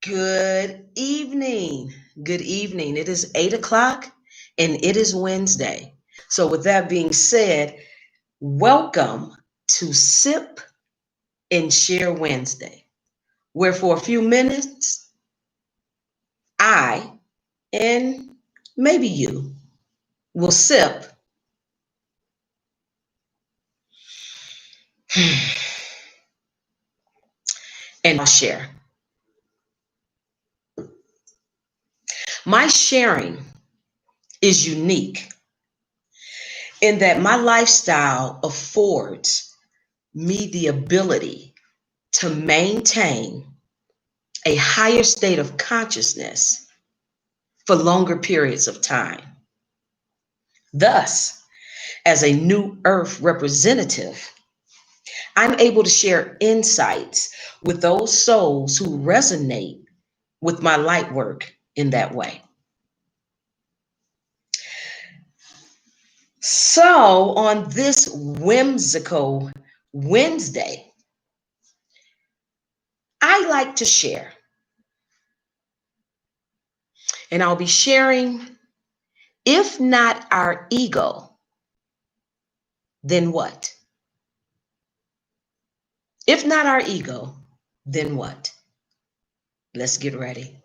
Good evening. Good evening. It is 8 o'clock and it is Wednesday. So, with that being said, welcome to Sip and Share Wednesday, where for a few minutes, I and maybe you will sip and I'll share. My sharing is unique in that my lifestyle affords me the ability to maintain a higher state of consciousness for longer periods of time. Thus, as a new Earth representative, I'm able to share insights with those souls who resonate with my light work in that way. So, on this whimsical Wednesday, I like to share, and I'll be sharing, if not our ego, then what? If not our ego, then what? Let's get ready.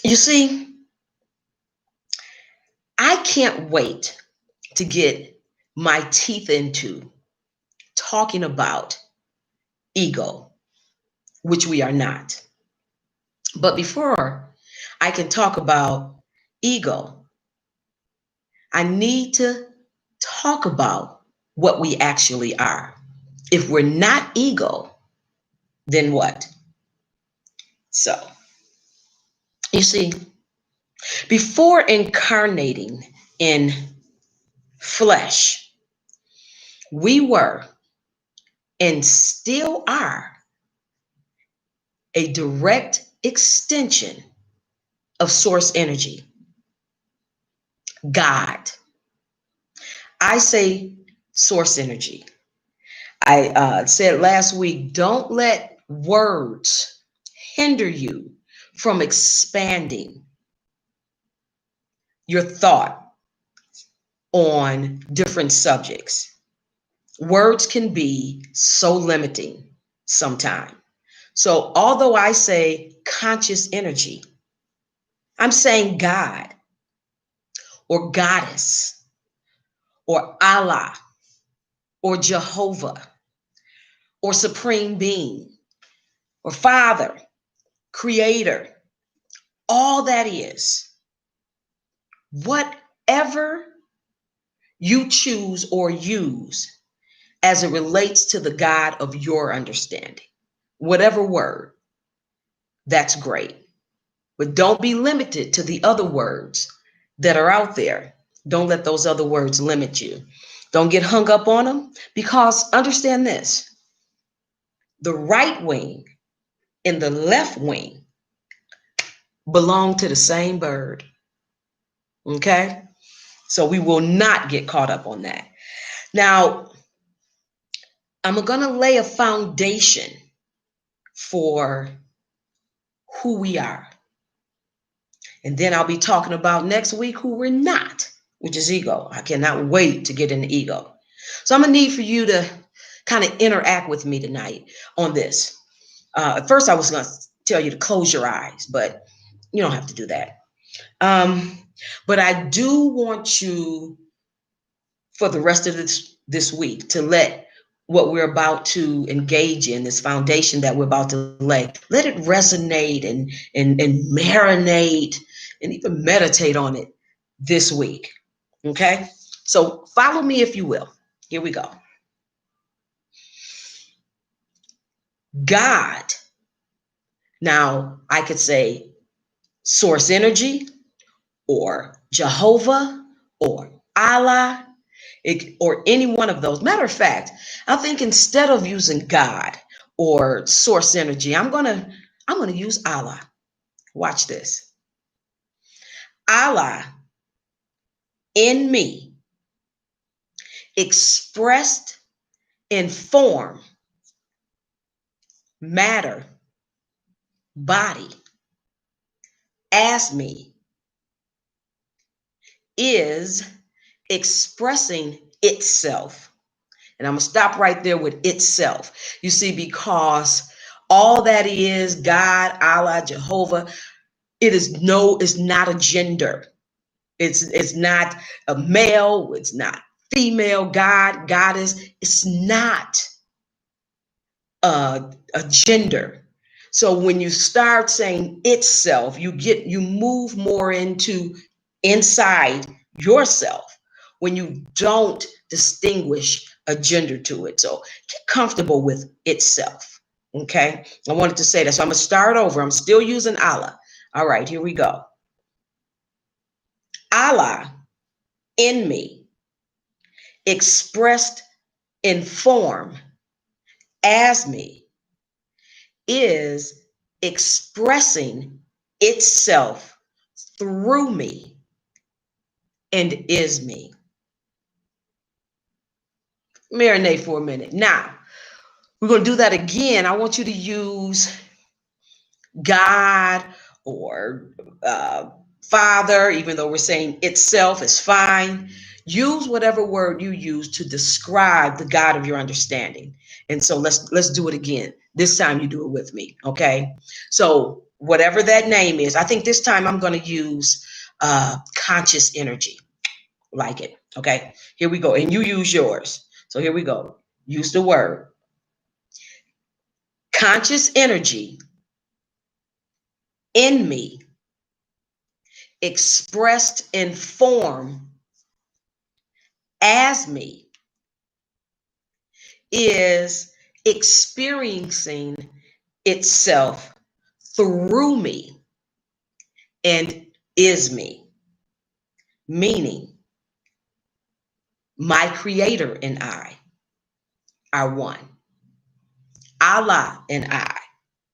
You see, I can't wait to get my teeth into talking about ego, which we are not. But before I can talk about ego, I need to talk about what we actually are. If we're not ego, then what? So, you see, before incarnating in flesh, we were and still are a direct extension of source energy, God. I say source energy. I said last week, don't let words hinder you from expanding your thought on different subjects. Words can be so limiting sometimes. So, although I say conscious energy, I'm saying God or Goddess or Allah or Jehovah or Supreme Being or Father, Creator, all that is, whatever you choose or use as it relates to the God of your understanding, whatever word, that's great. But don't be limited to the other words that are out there. Don't let those other words limit you. Don't get hung up on them, because understand this: the right wing and the left wing belong to the same bird. Okay? So we will not get caught up on that. Now, I'm going to lay a foundation for who we are. And then I'll be talking about next week who we're not, which is ego. I cannot wait to get into ego. So I'm going to need for you to kind of interact with me tonight on this. At first, I was going to tell you to close your eyes, but you don't have to do that. But I do want you, for the rest of this week, to let what we're about to engage in, this foundation that we're about to lay, let it resonate and marinate and even meditate on it this week. Okay? So follow me if you will. Here we go. God. Now, I could say source energy or Jehovah or Allah, or any one of those. Matter of fact, I think instead of using God or source energy, I'm gonna use Allah. Watch this. Allah in me expressed in form, matter, body, as me, is expressing itself. And I'm going to stop right there with itself. You see, because all that is God, Allah, Jehovah, it's not a gender. It's not a male, it's not female, God, goddess. It's not a gender. So when you start saying itself, you move more into inside yourself when you don't distinguish a gender to it. So get comfortable with itself. Okay. I wanted to say that. So I'm going to start over. I'm still using Allah. All right, here we go. Allah in me, expressed in form as me, is expressing itself through me and is me. Marinate for a minute. Now, we're going to do that again. I want you to use God or Father, even though we're saying itself is fine. Use whatever word you use to describe the God of your understanding. And so let's do it again. This time you do it with me, okay? So whatever that name is, I think this time I'm going to use conscious energy, like it, okay? Here we go. And you use yours. So here we go. Use the word conscious energy in me, expressed in form as me, is experiencing itself through me and is me, meaning my creator and I are one. Allah and I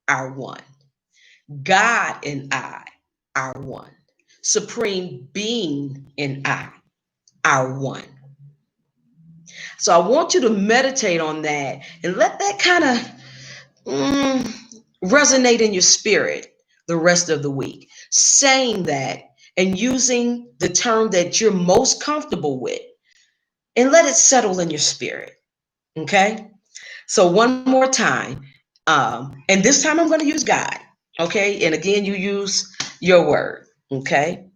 are one. God and I are one. Supreme being and I are one. So I want you to meditate on that and let that kind of resonate in your spirit the rest of the week. Saying that and using the term that you're most comfortable with and let it settle in your spirit. Okay? So one more time. And this time I'm going to use God. Okay? And again, you use your word. Okay?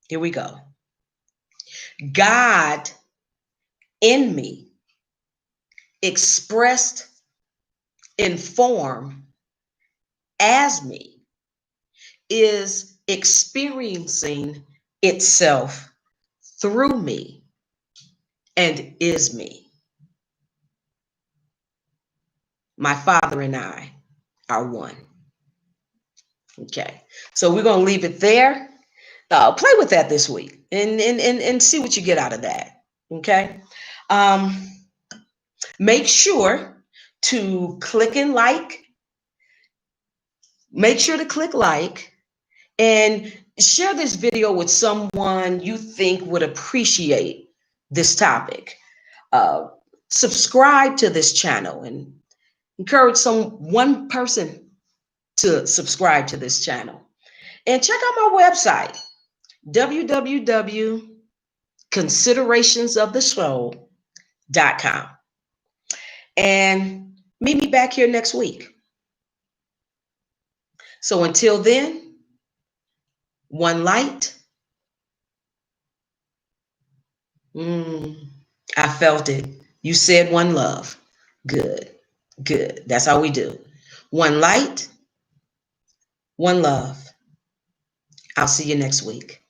Here we go. God in me, expressed in form as me, is experiencing itself through me and is me. My Father and I are one. Okay, so we're going to leave it there. Play with that this week and see what you get out of that. Okay, make sure to click and like. Make sure to click like and share this video with someone you think would appreciate this topic. Subscribe to this channel and encourage one person to subscribe to this channel. And check out my website, www.considerationsofthesoul.com. And meet me back here next week. So until then, one light. I felt it. You said one love. Good. Good. That's how we do. One light, one love. I'll see you next week.